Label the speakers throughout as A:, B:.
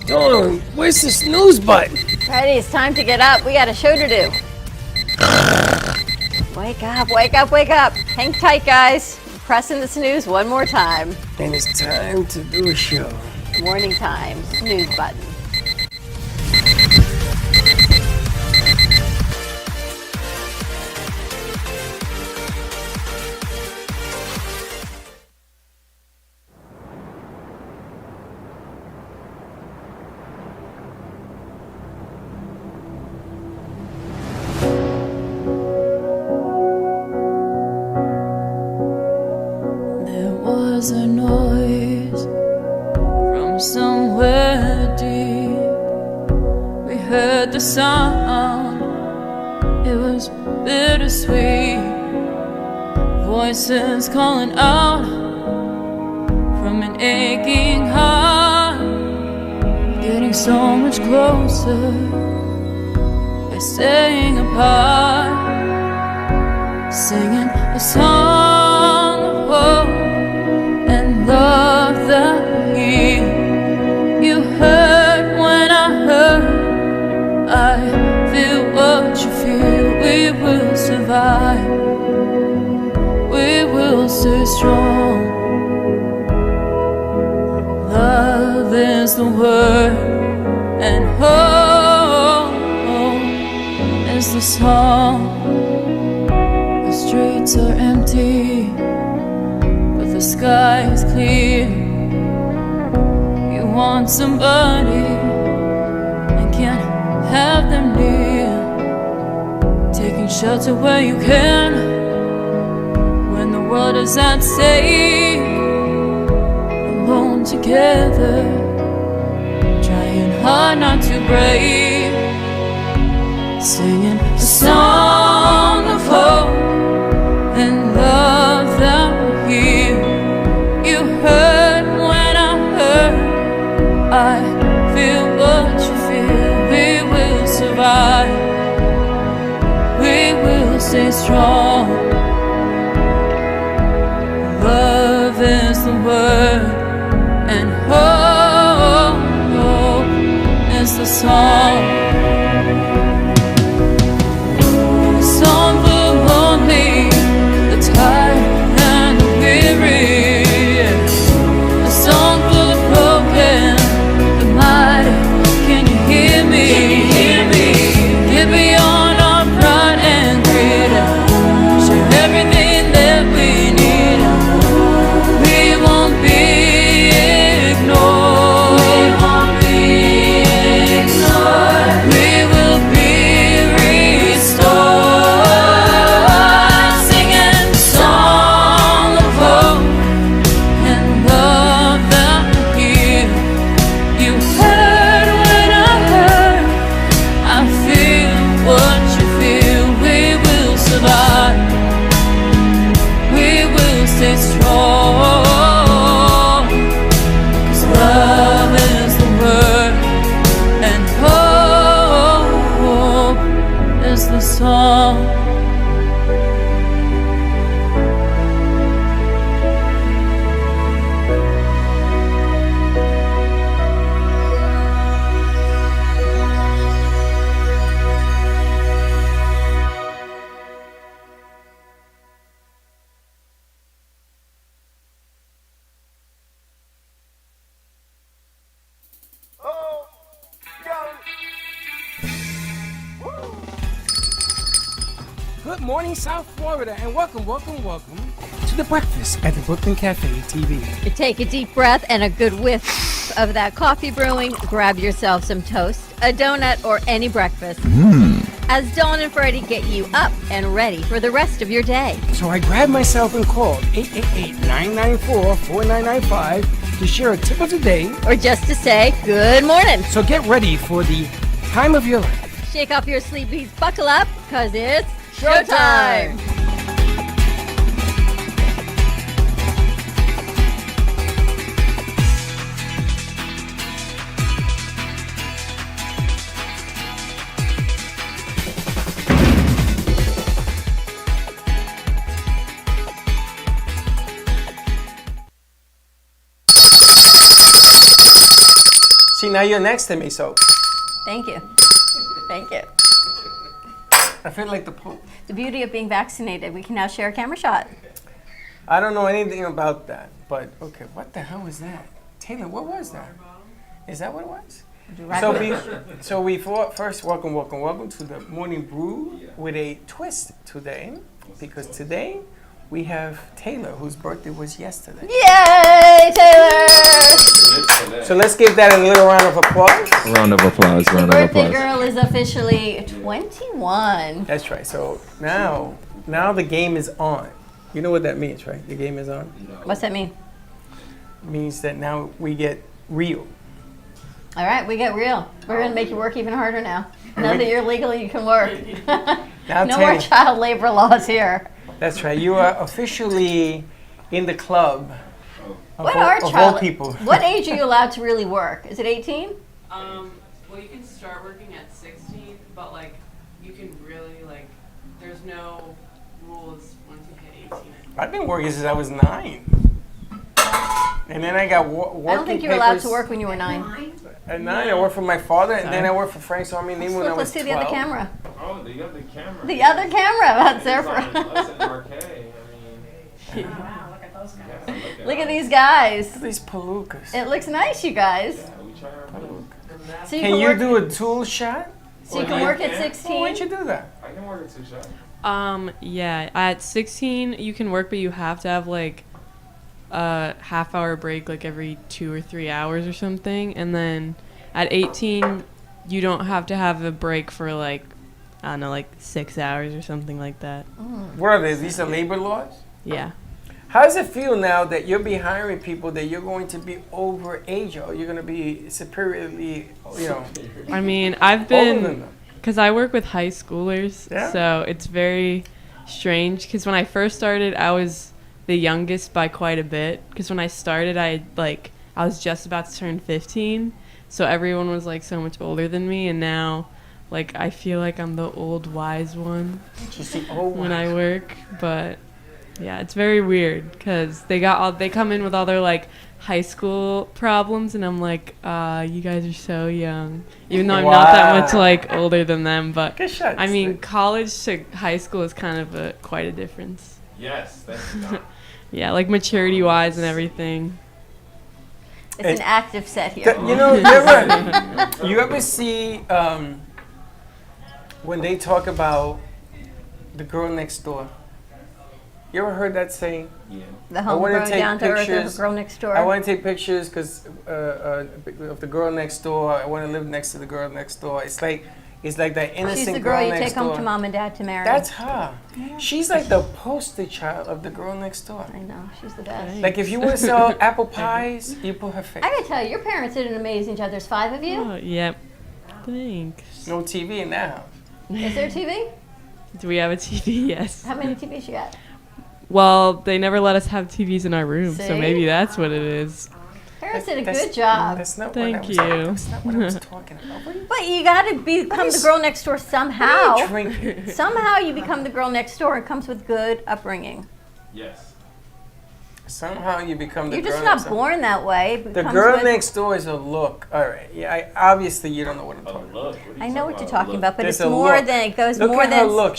A: Dawn, where's the snooze button?
B: Freddie, it's time to get up. We got a show to do. Wake up, wake up, wake up. Hang tight, guys. I'm pressing the snooze one more time.
A: And it's time to do a show.
B: Morning time, snooze button.
C: Was a noise from somewhere deep. We heard the sound, it was bittersweet. Voices calling out from an aching heart, getting so much closer by staying apart, singing a song of hope and love that you heard when I heard. I feel what you feel. We will survive. We will stay strong. Love is the word, and hope is the song. The streets are empty, the sky is clear. You want somebody and can't have them near. Taking shelter where you can when the world is at stake. Alone together, trying hard not to break. Singing a song of hope and love that will heal. You heard when I heard. I feel what you feel. We will survive. We will stay strong. Love is the word, and hope is the song. A song for the lonely, the tired and the weary, a song for the broken, the mighty. Can you hear me? Can you hear me? Get beyond our pride and greed, share everything that we need. We won't be ignored. We won't be ignored. We will be restored. Singing song of hope and love that will heal. You heard when I heard. I feel what you feel. We will survive. We will stay strong. 'Cause love is the word, and hope is the song.
A: Good morning, South Florida, and welcome to the breakfast at the Brooklyn Cafe TV.
B: You take a deep breath and a good whiff of that coffee brewing. Grab yourself some toast, a donut, or any breakfast. As Dawn and Freddie get you up and ready for the rest of your day.
A: So I grabbed myself and called 888-994-4995 to share a tip of the day.
B: Or just to say good morning.
A: So get ready for the time of your life.
B: Shake off your sleepies, buckle up, cause it's showtime!
D: See,
A: now you're next to me, so
B: Thank you. Thank you.
A: I feel like the Pope.
B: The beauty of being vaccinated, we can now share a camera shot.
A: I don't know anything about that, but okay, what the hell was that? Taylor, what was that? Is that what it was? So we thought first, welcome to the morning brew with a twist today, because today we have Taylor, whose birthday was yesterday.
B: Yay, Taylor!
A: So let's give that a little round of applause.
D: Round of applause. Round of
B: Birthday
D: applause.
B: girl is officially 21.
A: That's right. So now the game is on. You know what that means, right? The game is on.
B: What's that mean?
A: It means that now we get real.
B: All right, we get real. We're going to make you work even harder now. Now that you're legal, you can work.
A: Now
B: No more
A: Taylor,
B: child labor laws here.
A: that's right. You are officially in the club of all people.
B: What age are you allowed to really work? Is it 18?
E: Well, you can start working at 16, but like you can really like there's no rules once you hit 18.
A: I've been working since I was 9. And then I got working
B: I don't think you were allowed to
A: papers.
B: work when you were 9.
A: At 9, I worked for my father, and then I worked for Frank's Army Navy when I
B: Look,
A: was
B: let's
A: 12.
B: see the other camera.
D: Oh, the other camera.
B: The other camera. That's there for
D: Us
B: us.
D: at Marquet. I mean,
B: Look at these guys.
A: These palookas.
B: It looks nice, you guys.
D: we try our best.
B: So you
A: Can you
B: work,
A: do a tool shot?
B: so you can work at
A: Well, why'd
B: 16?
A: you do that?
D: I can work at 2 shots.
E: Yeah, at 16 you can work, but you have to have like a half-hour break like every 2 or 3 hours or something, and then at 18 you don't have to have a break for like I don't know, like 6 hours or something like that.
A: What are they? These are labor laws?
E: Yeah.
A: How does it feel now that you'll be hiring people that you're going to be over age, or you're going to be superiorly,
E: I mean, I've
A: older than
E: been
A: them?
E: because I work with high schoolers,
A: Yeah?
E: so it's very strange. Because when I first started, I was the youngest by quite a bit. Because when I started, I was just about to turn 15, so everyone was like so much older than me, and now, like, I feel like I'm the old wise one
A: Just the old
E: when
A: ones.
E: I work. But yeah, it's very weird because they come in with all their like high school problems, and I'm like, you guys are so young, even though I'm not that much
A: Wow.
E: like older than them. But
A: Good shot,
E: I mean,
A: Stick.
E: college to high school is kind of quite a difference.
D: Yes, that's
E: Yeah, like maturity wise and everything.
B: It's an active set here.
A: You ever see when they talk about the girl next door? You ever heard that saying?
D: yeah.
B: The
A: I wanna
B: homegrown,
A: take
B: down to earth
A: pictures.
B: girl next door.
A: I want to take pictures because of the girl next door. I want to live next to the girl next door. It's like that innocent
B: She's the girl you
A: next
B: take home
A: door.
B: to mom and dad to marry.
A: That's her. She's like the poster child of the girl next door.
B: I know, she's the best.
A: Like if you want to sell apple pies, you put her face.
B: I gotta tell you, your parents did an amazing job. There's 5 of you.
E: Oh, yep. Thanks.
A: No TV in that house.
B: Is there a TV?
E: Do we have a TV? Yes.
B: How many TVs you got?
E: Well, they never let us have TVs in our room, so
B: See?
E: maybe that's what it is.
B: Parents did a good job.
A: That's not
E: Thank
A: what I was,
E: you.
A: That's not what I was talking about. What are you,
B: But you gotta become the girl next door
A: what are
B: somehow.
A: you drinking?
B: Somehow you become the girl next door. It comes with good upbringing.
D: Yes.
A: Somehow you become the
B: You're
A: girl
B: just
A: next
B: not
A: door.
B: born that way. It
A: The
B: comes
A: girl
B: with-
A: next door is a look. All right. Yeah. Obviously, you don't know what I'm
D: A
A: talking about.
D: look. What are you
B: I know what you're
D: about?
B: talking
D: Look.
B: about, but
A: There's
B: it's
A: a
B: more
A: look.
B: than it goes
A: Look
B: more
A: at her
B: than.
A: look.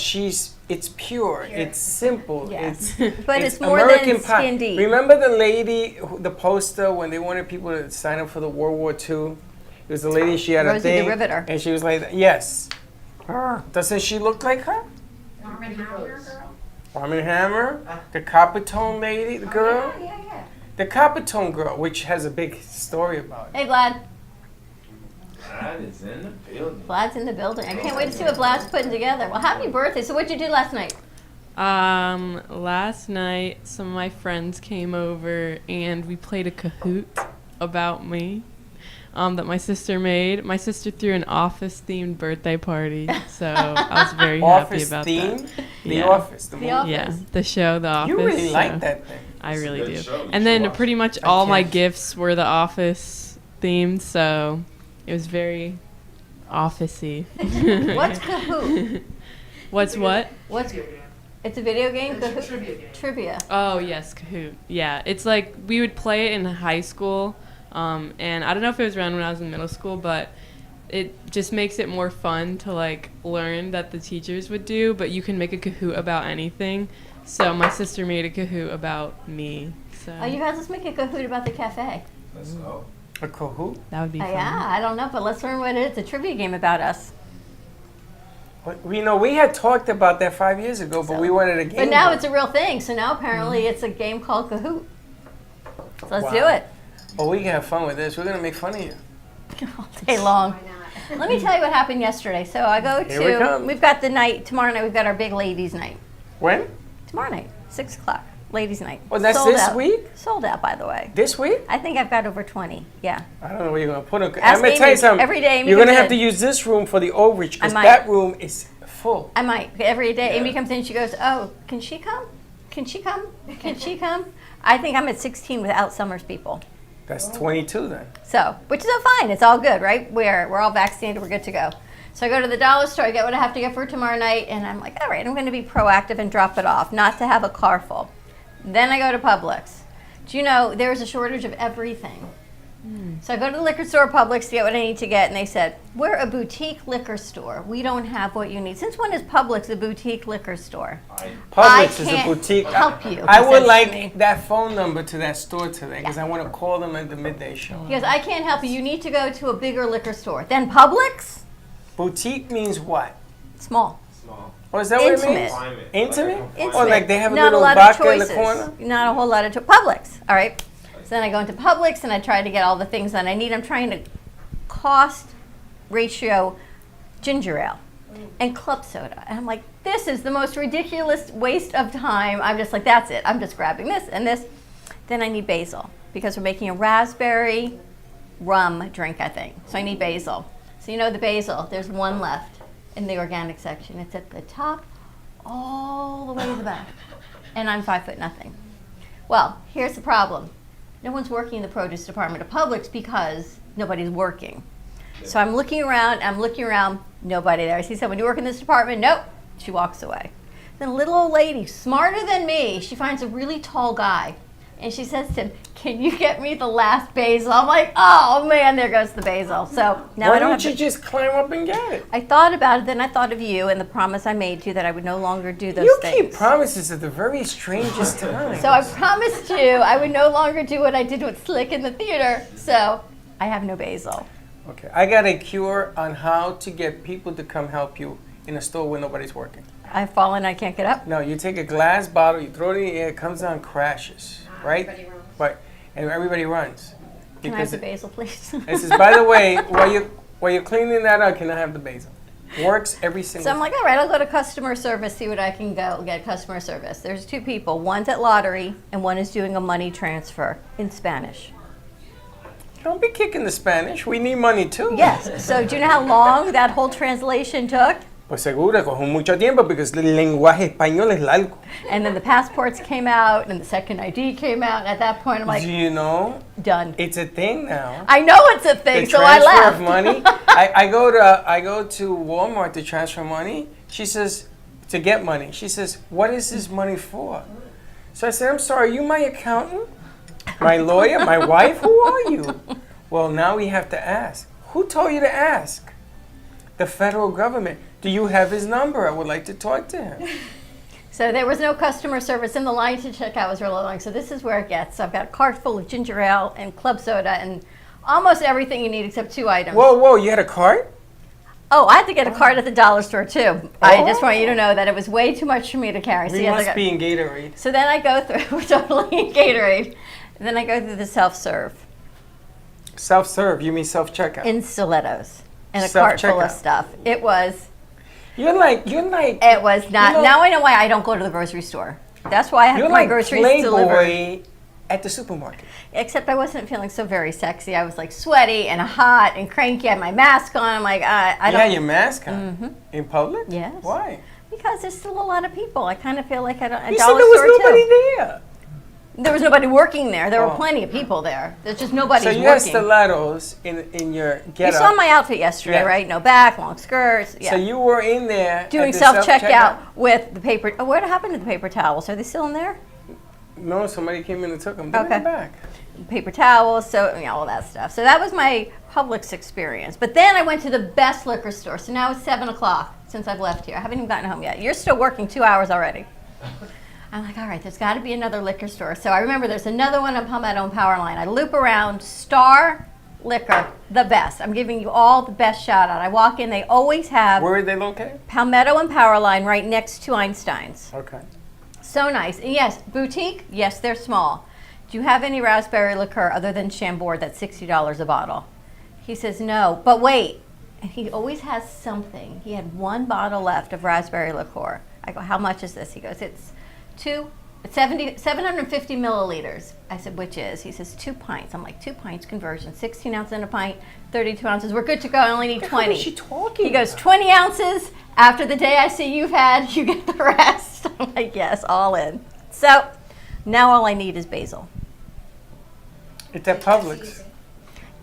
A: It's pure. It's simple.
B: Yeah.
A: It's
B: But
A: it's
B: it's more
A: American
B: than
A: pie.
B: skin deep.
A: Remember the lady, the poster when they wanted people to sign up for the World War II? It was the lady. She had a
B: Rosie the
A: thing,
B: Riveter.
A: and she was like, "Yes, her. Doesn't she look like her?" Arm and Hammer, the copper tone lady, the girl, the copper tone girl, which has a big story about it.
B: Hey, Vlad.
D: That is in the building.
B: Vlad's in the building. I can't wait to see what Vlad's putting together. Well, happy birthday. So what'd you do last night?
E: Last night some of my friends came over and we played a Kahoot about me. That my sister made. My sister threw an Office-themed birthday party, so I was very happy
A: Office
E: about
A: theme,
E: that.
A: The
E: Yeah.
A: Office, the movie.
B: Office.
E: Yeah, the show, The Office.
A: You really
E: so
A: like that thing.
E: I
D: It's a
E: really
D: good
E: do.
D: show. You
E: And
D: should
E: then
D: watch
E: pretty much
A: I
E: all my
A: can't.
E: gifts were The Office themed, so it was very Office-y.
B: What's Kahoot?
E: What's what?
B: What's It's a video game? Kahoot? Trivia.
E: Oh, yes, Kahoot. Yeah, it's like we would play it in high school And I don't know if it was around when I was in middle school, but it just makes it more fun to like learn that the teachers would do, but you can make a Kahoot about anything. So my sister made a Kahoot about me. So
B: Oh, you guys, let's make a Kahoot about the cafe.
D: Let's go.
A: A Kahoot?
E: that would be fun.
B: Yeah, I don't know, but let's learn what it is. A trivia game about us.
A: We know we had talked about that 5 years ago, but we wanted a game.
B: But now
A: going.
B: it's a real thing. So now apparently it's a game called Kahoot. So let's do
A: Wow.
B: it
A: Oh, we can have fun with this. We're gonna make fun of you.
B: all day long. Let me tell you what happened yesterday. So I go
A: Here we come.
B: we've got the night, tomorrow night we've got our big ladies night.
A: When?
B: Tomorrow night, 6 o'clock, ladies night.
A: Oh, that's
B: Sold
A: this
B: out.
A: week?
B: Sold out, by the way.
A: This week?
B: I think I've got over 20, yeah.
A: I don't know where you're gonna put them.
B: Ask
A: I'm gonna tell you
B: Amy.
A: something.
B: Every day Amy
A: you're gonna
B: comes
A: have to
B: in.
A: use this room for the overage because
B: might.
A: that room is full.
B: I might. Every day Amy
D: Yeah.
B: comes in, she goes, oh, can she come? Can she come? Can she come? I think I'm at 16 without Summers people.
A: That's 22 then.
B: So, which is all fine. It's all good, right? We're all vaccinated. We're good to go. So I go to the dollar store. I get what I have to get for tomorrow night, and I'm like, all right, I'm going to be proactive and drop it off, not to have a car full. Then I go to Publix. Do you know there's a shortage of everything? So I go to the liquor store, Publix, to get what I need to get, and they said, we're a boutique liquor store. We don't have what you need. Since when is Publix a boutique liquor store?
A: Publix is a
B: can't
A: boutique.
B: help you.
A: I
B: he
A: would
B: says to
A: like
B: me.
A: that phone number to that store today because I want to call them at the midday show.
B: He goes, I can't help you. You need to go to a bigger liquor store. Then Publix?
A: Boutique means what?
B: Small.
D: Small.
A: Oh, is that what it
B: Intimate.
A: means?
D: Climate.
A: Intimate?
D: Like
A: Oh, like they have a
B: Not
A: little
B: lot
A: vodka
B: of
A: in the
B: choices.
A: corner?
B: Not a whole lot of Publix. All right. So then I go into Publix and I try to get all the things that I need. I'm trying to cost ratio ginger ale and club soda. And I'm like, this is the most ridiculous waste of time. I'm just like, that's it. I'm just grabbing this and this. Then I need basil because we're making a raspberry rum drink, I think. So I need basil. So you know the basil, there's one left in the organic section. It's at the top all the way to the back. And I'm 5'0". Well, here's the problem. No one's working in the produce department of Publix because nobody's working. So I'm looking around, nobody there. He said, when you work in this department, nope. She walks away. Then a little old lady, smarter than me, she finds a really tall guy. And she says to him, can you get me the last basil? I'm like, oh man, there goes the basil. So now
A: Why
B: I don't
A: don't
B: have
A: you
B: to.
A: just climb up and get it?
B: I thought about it, then I thought of you and the promise I made you that I would no longer do those
A: You
B: things.
A: keep promises at the very strangest times.
B: So I promised you I would no longer do what I did with Slick in the theater. So I have no basil.
A: Okay, I got a cure on how to get people to come help you in a store where nobody's working.
B: I've fallen, I can't get up.
A: No, you take a glass bottle, you throw it in the air, it comes down, crashes, right? Right, and everybody runs.
B: Can I have
A: Because
B: the basil, please?
A: it says, by the way, while you're cleaning that up, can I have the basil? Works every single
B: So I'm like, all right, I'll go to customer service, see what I can go get customer service. There's two people. One's at lottery, and one is doing a money transfer in Spanish.
A: Don't be kicking the Spanish. We need money too.
B: Yes. So do you know how long that whole translation took?
A: Pues seguro, cojo mucho tiempo because el lenguaje español es largo.
B: And then the passports came out, and the second ID came out. And at that point, I'm like,
A: Do you know?
B: done.
A: It's a thing now.
B: I know it's a thing,
A: The
B: so I
A: transfer
B: left.
A: of money. I go to Walmart to transfer money. She says, to get money. She says, what is this money for? So I said, I'm sorry, are you my accountant? My lawyer? My wife? Who are you? Well, now we have to ask. Who told you to ask? The federal government. Do you have his number? I would like to talk to him.
B: So there was no customer service, and the line to check out was really long. So this is where it gets. So I've got a cart full of ginger ale and club soda and almost everything you need except 2 items.
A: Whoa, you had a cart?
B: Oh, I had to get a cart at the dollar store too. I just want you to know that it was way too much for me to carry.
A: We
B: yes, I
A: must
B: got-
A: be in Gatorade.
B: So then I go through, we're totally in Gatorade. And then I go through the self-serve
A: Self-serve, you mean self-checkout?
B: in stilettos and a cart full of
A: Self-checkout.
B: stuff. It was
A: You're like,
B: not. Now I know why I don't go to the grocery store. That's why I have
A: you're
B: my
A: like
B: groceries delivered.
A: Playboy at the supermarket.
B: Except I wasn't feeling so very sexy. I was like sweaty and hot and cranky. I had my mask on. I'm like, I
A: You
B: don't.
A: had your mask on in public?
B: Yes.
A: Why?
B: Because there's still a lot of people. I kind of feel like I don't. A
A: You said
B: dollar
A: there was
B: store
A: nobody
B: too.
A: there.
B: There was nobody working there. There were
A: Oh.
B: plenty of people there. There's just nobody
A: So you had
B: working.
A: stilettos in your
B: You
A: getup.
B: saw my outfit yesterday,
A: Yeah.
B: right? No back, long skirts. Yeah.
A: So you were in there
B: Doing
A: at the
B: self-checkout with the paper. Oh, what happened to the paper towels? Are they still in there?
A: No, somebody came in and took them.
B: Okay.
A: Back.
B: paper towels, so all that stuff. So that was my Publix experience. But then I went to the best liquor store. So now it's 7 o'clock since I've left here. I haven't even gotten home yet. You're still working 2 hours already. I'm like, all right, there's got to be another liquor store. So I remember there's another one on Palmetto and Powerline. I loop around, Star Liquor, the best. I'm giving you all the best shout out. I walk in, they always have
A: Where are they located?
B: Palmetto and Powerline right next to Einstein's.
A: Okay.
B: So nice. And yes, boutique, yes, they're small. Do you have any raspberry liqueur other than Chambord that's $60 a bottle? He says, no, but wait. And he always has something. He had one bottle left of raspberry liqueur. I go, how much is this? He goes, it's 750 milliliters. I said, which is? He says, 2 pints. I'm like, 2 pints conversion, 16 ounces in a pint, 32 ounces. We're good to go. I only need 20.
A: What is she talking
B: He goes,
A: about?
B: 20 ounces. After the day I see you've had, you get the rest. I'm like, yes, all in. So now all I need is basil.
A: It's at Publix.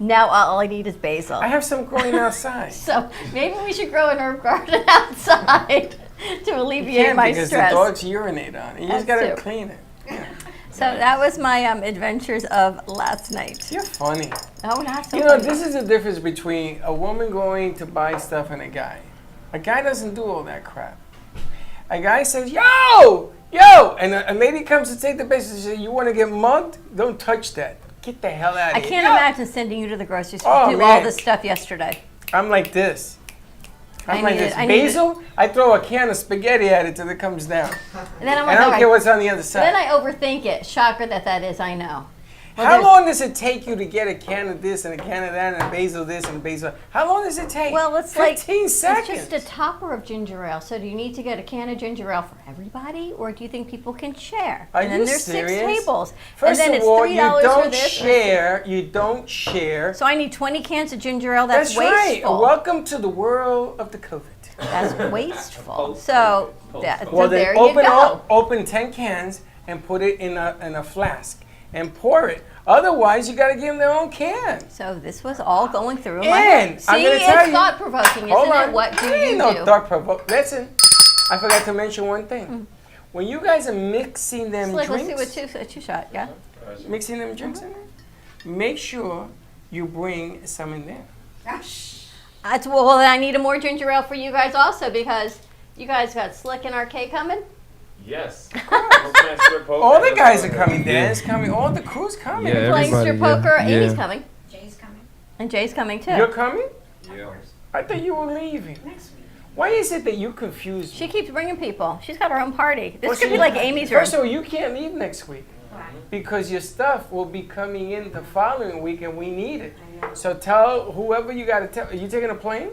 B: Now all I need is basil.
A: I have some growing outside.
B: So maybe we should grow an herb garden outside to
A: You
B: alleviate
A: can't
B: my
A: because
B: stress.
A: the dogs urinate on it. You just
B: That's
A: gotta
B: true.
A: clean it.
B: So that was my adventures of last night.
A: You're funny.
B: Oh, not so
A: You know,
B: funny.
A: this is the difference between a woman going to buy stuff and a guy. A guy doesn't do all that crap. A guy says, yo, and a lady comes to take the business and says, you want to get mugged? Don't touch that. Get the hell out of
B: I
A: here.
B: can't imagine sending you to the grocery store
A: Oh,
B: to do all
A: man.
B: this stuff yesterday.
A: I'm like this. I'm like this.
B: I need it.
A: Basil, I throw a can of spaghetti at it till it comes down.
B: And then I'm
A: And
B: like,
A: I don't
B: all right.
A: care what's on the other side.
B: Then I overthink it. Shocker that is, I know. Well,
A: How
B: there's-
A: long does it take you to get a can of this and a can of that and a basil this and a basil? How long does it take?
B: Well, it's
A: 15
B: like
A: seconds.
B: It's just a topper of ginger ale. So do you need to get a can of ginger ale for everybody, or do you think people can share?
A: Are
B: and then
A: you
B: there's
A: serious?
B: 6 tables.
A: First
B: and then
A: of
B: it's
A: all,
B: $3
A: you
B: for
A: don't
B: this.
A: share. You don't share.
B: So I need 20 cans of ginger ale. That's
A: right.
B: wasteful.
A: Welcome to the world of the COVID.
B: That's wasteful. So, so
A: Well,
B: there
A: then
B: you go.
A: open 10 cans and put it in a flask and pour it. Otherwise, you got to give them their own can.
B: So this was all going through my
A: And
B: head.
A: I'm
B: See,
A: gonna tell
B: it's
A: you-
B: thought-provoking,
A: Hold
B: isn't
A: on.
B: it? What do
A: Ain't
B: you
A: no
B: do?
A: thought provoke. Listen, I forgot to mention one thing. When you guys are mixing them
B: Slick, let's
A: drinks,
B: see what a two-shot, yeah?
A: mixing them drinks in there, make sure you bring some in there.
B: Well, then I need a more ginger ale for you guys also, because you guys got Slick and RK coming.
D: Yes.
A: All the guys are coming. Dan's coming. All the crew's coming.
F: Yeah,
B: Playing
F: everybody,
B: strip poker.
F: yeah.
B: Amy's
F: Yeah.
B: coming.
G: Jay's coming
B: And Jay's coming too.
A: You're coming?
F: Yeah.
A: I thought you were leaving.
G: next week.
A: Why is it that you confuse me?
B: She keeps bringing people. She's got her own party. This
A: Well,
B: could be
A: see,
B: like Amy's room.
A: First of all, you can't leave next week
G: Why?
A: because your stuff will be coming in the following week and we need it. So tell whoever you got to tell. Are you taking a plane?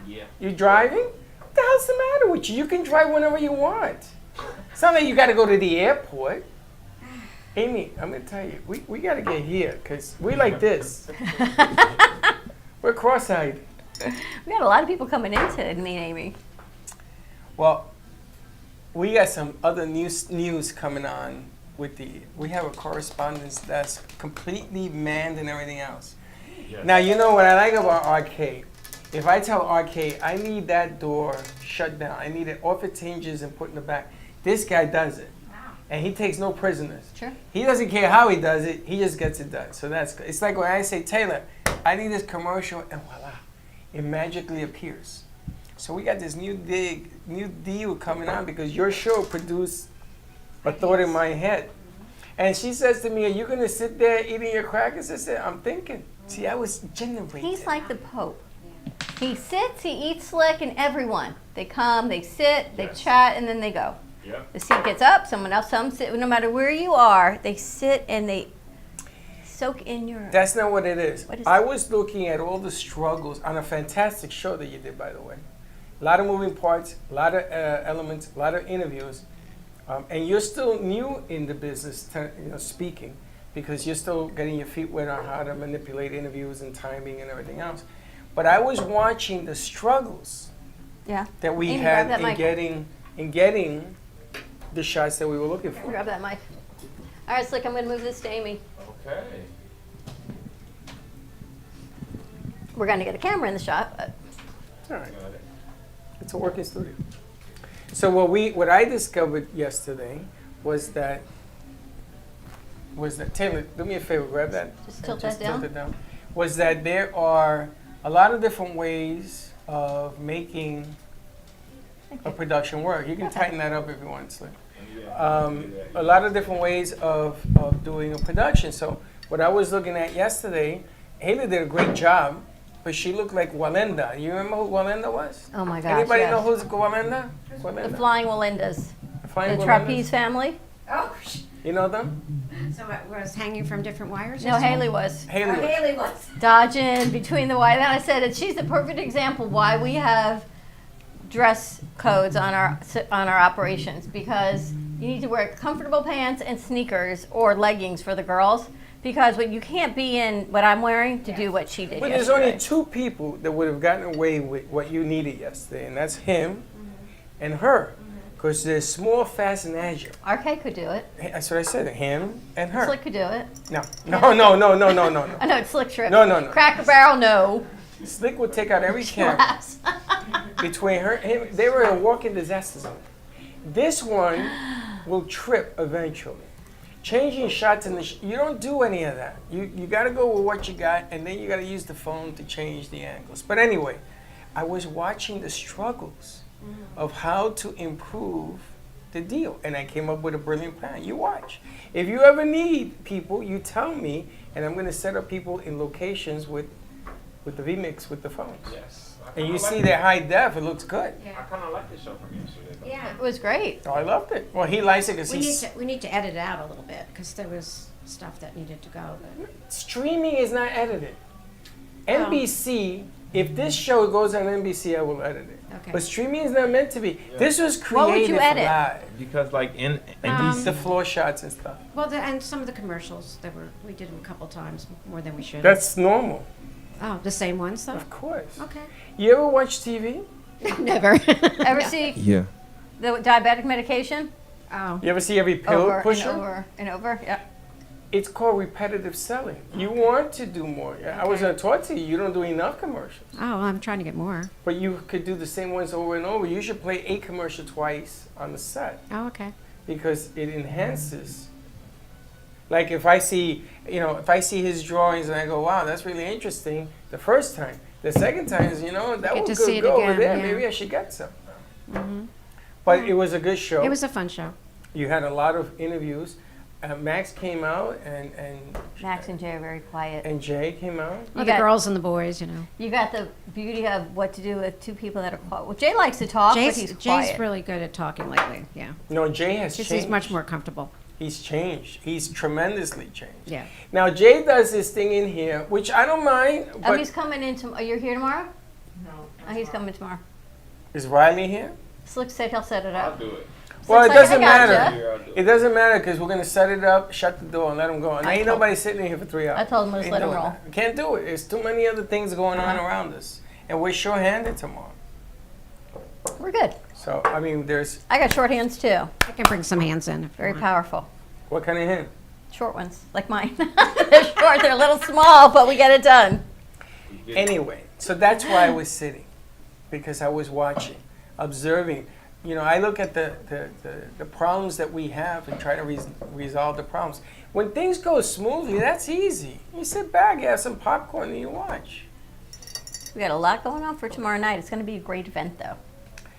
D: Yeah.
A: You driving? What the hell's the matter with you? You can drive whenever you want. It's not like you got to go to the airport. Amy, I'm going to tell you, we got to get here because we like this. We're cross-eyed.
B: We got a lot of people coming in to meet Amy.
A: Well, we got some other news coming on with we have a correspondence that's completely manned and everything else.
D: Yes.
A: Now, you know what I like about Arcade? If I tell Arcade, I need that door shut down, I need it off its hinges and put in the back, this guy does it. And he takes no prisoners.
B: Sure.
A: He doesn't care how he does it, he just gets it done. So that's good. It's like when I say, Taylor, I need this commercial, and voila, it magically appears. So we got this new deal coming on because your show produced a thought in my head. And she says to me, are you going to sit there eating your crackers? I said, I'm thinking. See, I was generating.
B: He's like the Pope. He sits, he eats Slick, and everyone. They come, they sit, they
D: Yes.
B: chat, and then they go.
D: Yep.
B: The seat gets up, someone else comes, sit. No matter where you are, they sit and they soak in your.
A: That's not what it is.
B: What is
A: I
B: it?
A: was looking at all the struggles on a fantastic show that you did, by the way. A lot of moving parts, a lot of elements, a lot of interviews. And you're still new in the business, speaking, because you're still getting your feet wet on how to manipulate interviews and timing and everything else. But I was watching the struggles
B: Yeah.
A: that we
B: Amy,
A: had
B: grab that mic.
A: in getting the shots that we were looking for.
B: Grab that mic. All right, Slick, I'm going to move this to Amy.
D: Okay.
B: We're going to get a camera in the shot, but
A: All right.
D: Got it.
A: It's a working studio. So what I discovered yesterday was that was that, Taylor, do me a favor, grab that.
B: Just
A: and
B: tilt that down.
A: Tilt it down. Was that there are a lot of different ways of making a production work. You can tighten that up if you want, Slick. A lot of different ways of doing a production. So what I was looking at yesterday, Haley did a great job, but she looked like Walenda. You remember who Walenda was?
B: Oh my gosh.
A: Anybody
B: yes.
A: know who's Walenda?
B: The Flying Walendas.
A: Flying
B: The
A: Walendas?
B: trapeze family?
F: Oh,
A: You know them?
F: so it was hanging from different wires?
B: No, Haley was.
A: Haley was.
F: Haley was.
B: Dodging between the wires. Then I said that she's the perfect example why we have dress codes on our operations, because you need to wear comfortable pants and sneakers or leggings for the girls, because you can't be in what I'm wearing to do what she did
A: But there's
B: yesterday.
A: only two people that would have gotten away with what you needed yesterday, and that's him and her. Because they're small, fast, and agile.
B: RK could do it.
A: That's what I said, him and her.
B: Slick could do it.
A: No, no, no, no, no, no, no,
B: I know it's Slick Trip.
A: No, no, no.
B: Cracker Barrel, no.
A: Slick would take out every camera
B: Laughs.
A: between her and him. They were a walking disaster zone. This one will trip eventually. Changing shots in the you don't do any of that. You got to go with what you got, and then you got to use the phone to change the angles. But anyway, I was watching the struggles of how to improve the deal, and I came up with a brilliant plan. You watch. If you ever need people, you tell me, and I'm going to set up people in locations with the vMix with the phones.
D: Yes.
A: And you see their high def, it looks good.
D: I kind of like the show from yesterday. though.
F: Yeah.
B: It was great.
A: Oh, I loved it. Well, he likes it because
F: We need to edit it out a little bit because there was stuff that needed to go. But
A: streaming is not edited. NBC, if this show goes on NBC, I will edit it.
F: Okay.
A: But streaming is not meant to be. This was
B: What would
A: created
B: you edit?
A: live.
D: Because like in
A: The floor shots and stuff.
F: well, and some of the commercials that we did them a couple times more than we should.
A: That's normal,
F: Oh, the same ones though.
A: of course.
F: Okay.
A: You ever watch TV?
F: Never.
B: Ever see
D: Yeah.
B: the diabetic medication?
F: Oh.
A: You ever see every pill
B: Over
A: pusher?
B: and over and over. Yeah.
A: It's called repetitive selling. You want to do more. I was going to talk to you. You don't do enough commercials.
F: Oh, I'm trying to get more.
A: But you could do the same ones over and over. You should play a commercial twice on the set
F: Oh, okay.
A: because it enhances. Like if I see, if I see his drawings and I go, wow, that's really interesting the first time. The second time is, that
F: Get
A: would
F: to see it
A: go over
F: again,
A: there.
F: yeah.
A: Maybe I should get some. But it was a good show.
F: It was a fun show.
A: You had a lot of interviews. Max came out and
B: Max and Jay are very quiet.
A: and Jay came out.
F: Well, the
B: got-
F: girls and the boys, you know.
B: You got the beauty of what to do with two people that are quiet. Well, Jay likes to talk, but he's
F: Jay's
B: quiet.
F: really good at talking lately. Yeah.
A: No, Jay has
F: Because
A: changed.
F: he's much more comfortable.
A: He's changed. He's tremendously changed.
F: Yeah.
A: Now Jay does this thing in here, which I don't mind.
B: Oh,
A: But
B: he's coming in tomorrow. You're here tomorrow? No. Oh, he's coming tomorrow.
A: is Riley here?
B: Slick said he'll set it
D: I'll
B: up.
D: do it.
A: Well, it
B: Slick's like,
A: doesn't
B: "I gotcha."
A: matter.
D: Here, I'll do
A: It doesn't matter because we're gonna set it up, shut the door, and let him go. And
B: I
A: ain't
B: told-
A: nobody sitting in here for 3 hours.
B: I told him to just
A: Ain't
B: let him
A: doing
B: roll.
A: that. We can't do it. There's too many other things going on around us, and we're short-handed tomorrow.
B: We're good.
A: So I mean, there's
B: I got short hands too.
F: I can bring some hands in. If you
B: Very
F: want.
B: powerful.
A: what kind of hand?
B: Short ones, like mine. They're short, they're a little small, but we get it done.
D: it.
A: Anyway, so that's why I was sitting, because I was watching, observing. I look at the problems that we have and try to resolve the problems. When things go smoothly, that's easy. You sit back, you have some popcorn, and you watch.
B: We got a lot going on for tomorrow night. It's going to be a great event, though.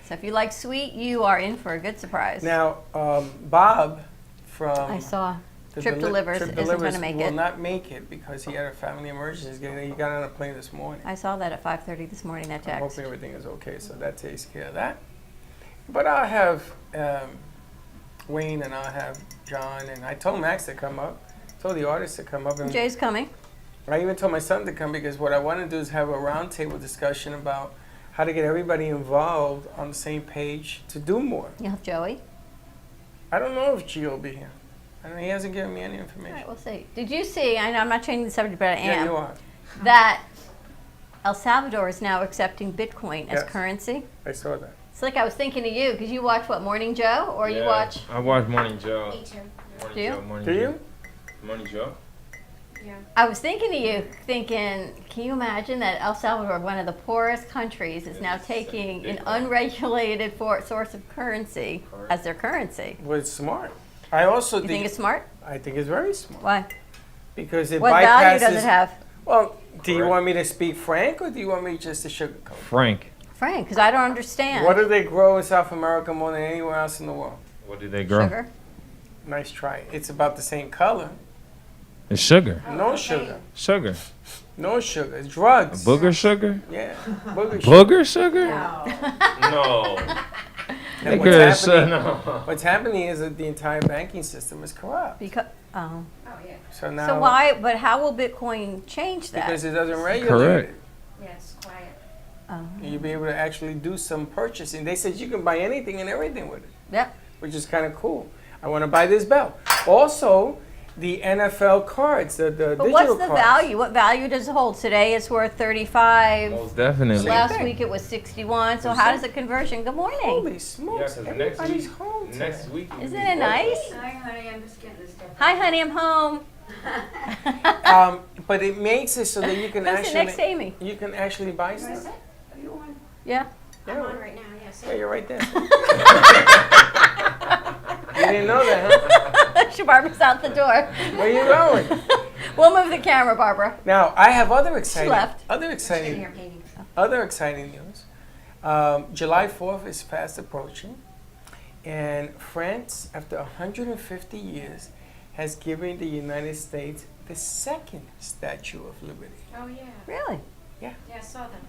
B: So if you like sweet, you are in for a good surprise.
A: Now, Bob from
B: I saw
A: the
B: Trip Delivers isn't going to make
A: will
B: it.
A: not make it because he had a family emergency. He got on a plane this morning.
B: I saw that at 5:30 this morning, that
A: I'm
B: text.
A: hoping everything is okay, so that takes care of that. But I'll have Wayne and I'll have John, and I told Max to come up, told the artists to come up, and
B: Jay's coming.
A: I even told my son to come because what I want to do is have a roundtable discussion about how to get everybody involved on the same page to do more.
B: You'll have Joey.
A: I don't know if Gio will be here. I don't know, he hasn't given me any
B: All
A: information.
B: right, we'll see. Did you see, I know I'm not changing the subject, but I
A: Yeah,
B: am,
A: you are.
B: that El Salvador is now accepting Bitcoin as
A: Yes.
B: currency?
A: I saw that.
B: It's like I was thinking of you, because you watch, what, Morning Joe? Or you
D: Yeah,
B: watch,
D: I watch Morning Joe. Morning
B: Do you?
D: Joe, Morning
A: Do
D: Joe.
A: you?
D: Morning Joe.
B: I was thinking of you, thinking, can you imagine that El Salvador, one of the poorest countries, is now
D: It's
B: taking an
D: Bitcoin.
B: unregulated source of currency as their currency?
A: Well, it's smart. I also
B: You think it's smart?
A: I think it's very smart
B: Why?
A: because it
B: What
A: bypasses.
B: value does it have?
A: Well, do you
D: Correct.
A: want me to speak frank or do you want me just to sugarcoat?
D: Frank.
B: Frank, because I don't understand.
A: What do they grow in South America more than anywhere else in the world?
D: What did they grow?
B: Sugar?
A: Nice try. It's about the same color.
D: It's sugar.
A: No sugar.
D: Sugar.
A: No sugar. It's drugs.
D: Booger sugar?
A: Yeah. Booger sugar.
D: Booger sugar? No.
A: And what's happening is that the entire banking system is corrupt.
B: Because oh.
A: So now,
B: So why? But how will Bitcoin change that?
A: because it doesn't regulate
D: Correct.
A: it,
F: Yes, quiet.
B: Oh.
A: you'll be able to actually do some purchasing. They said you can buy anything and everything with it,
B: Yep.
A: which is kind of cool. I want to buy this belt. Also, the NFL cards, the
B: But
A: digital
B: what's the
A: cards.
B: value? What value does it hold? Today it's worth 35.
D: Most definitely.
B: Last
A: thing.
B: week it was 61. So how does it conversion? Good morning.
A: Holy smokes!
D: Yeah, 'cause next
A: Everybody's
D: week-
A: home today.
D: Next week. will
B: Isn't
D: be
B: it nice?
F: Hi, honey, I'm just getting this stuff.
B: Hi, honey, I'm home.
A: But it makes it so that you can
B: Come sit next to
A: actually
B: Amy.
A: you can actually buy stuff.
F: Are you on?
B: Yeah.
F: I'm on right now, yes.
A: Yeah, you're right there. You didn't know that, huh?
B: Barbara's out the door.
A: Where you going?
B: We'll move the camera, Barbara.
A: Now I have other exciting,
B: left.
F: Sitting here painting.
A: other exciting news. July 4th is fast approaching, and France, after 150 years, has given the United States the second Statue of Liberty,
F: Oh, yeah.
B: Really?
F: Yeah, I saw them.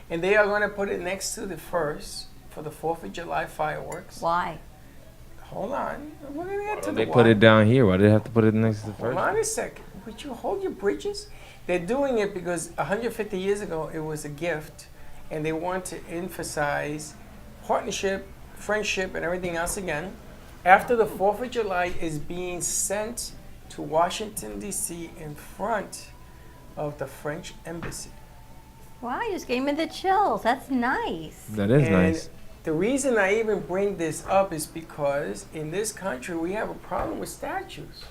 A: and they are going to put it next to the first for the 4th of July fireworks.
B: Why?
A: Hold on, we're going to get to
D: They
A: the
D: put
A: why.
D: it down here. Why did they have to put it next to the
A: Hold
D: first?
A: on a second. Would you hold your bridges? They're doing it because 150 years ago it was a gift, and they want to emphasize partnership, friendship, and everything else again. After the 4th of July is being sent to Washington, D.C. in front of the French embassy.
B: Wow, you just gave me the chills. That's nice.
D: That is
A: And
D: nice.
A: the reason I even bring this up is because in this country we have a problem with statues.